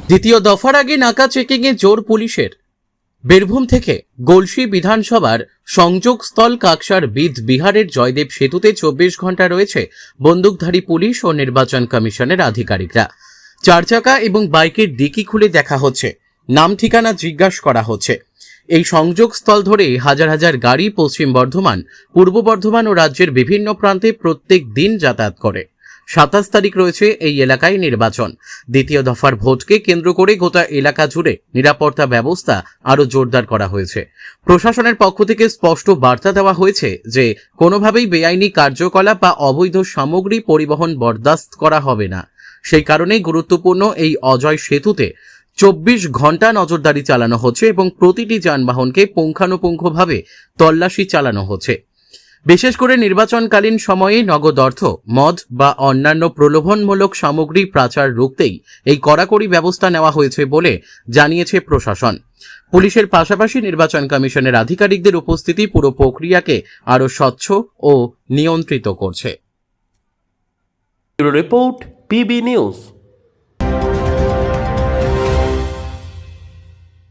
দ্বিতীয় দফার আগে নাকা চেকিংয়ে জোর পুলিশের। বীরভূম থেকে গলসি বিধানসভার সংযোগস্থল কাকসার বিহারের জয়দেব সেতুতে 24 ঘন্টা রয়েছে বন্দুকধারী পুলিশ ও নির্বাচন কমিশনের আধিকারিকরা। চার চাকা এবং বাইকের ডিকি খুলে দেখা হচ্ছে, নাম ঠিকানা জিজ্ঞাসা করা হচ্ছে। এই সংযোগস্থল ধরে হাজার হাজার গাড়ি পশ্চিম বর্ধমান, পূর্ব বর্ধমান ও রাজ্যের বিভিন্ন প্রান্তে প্রত্যেক দিন যাতায়াত করে। 27 তারিখ রয়েছে এই এলাকায় নির্বাচন। দ্বিতীয় দফার ভোটকে কেন্দ্র করে গোটা এলাকা জুড়ে নিরাপত্তা ব্যবস্থা আরও জোরদার করা হয়েছে। প্রশাসনের পক্ষ থেকে স্পষ্ট বার্তা দেওয়া হয়েছে যে কোনোভাবেই বেআইনি কার্যকলাপ বা অবৈধ সামগ্রী পরিবহন বরদাস্ত করা হবে না। সেই কারণেই গুরুত্বপূর্ণ এই অজয় সেতুতে 24 ঘন্টা নজরদারি চালানো হচ্ছে এবং প্রতিটি যানবাহনকে পুঙ্খানুপুঙ্খভাবে তল্লাশি চালানো হচ্ছে। বিশেষ করে নির্বাচনকালীন সময়ে নগদ অর্থ, মদ বা অন্যান্য প্রলোভনমূলক সামগ্রী পাচার রুখতেই এই কড়াকড়ি ব্যবস্থা নেওয়া হয়েছে বলে জানিয়েছে প্রশাসন। পুলিশের পাশাপাশি নির্বাচন কমিশনের আধিকারিকদের উপস্থিতি পুরো প্রক্রিয়াকে আরও স্বচ্ছ ও নিয়ন্ত্রিত করছে। Report PB news.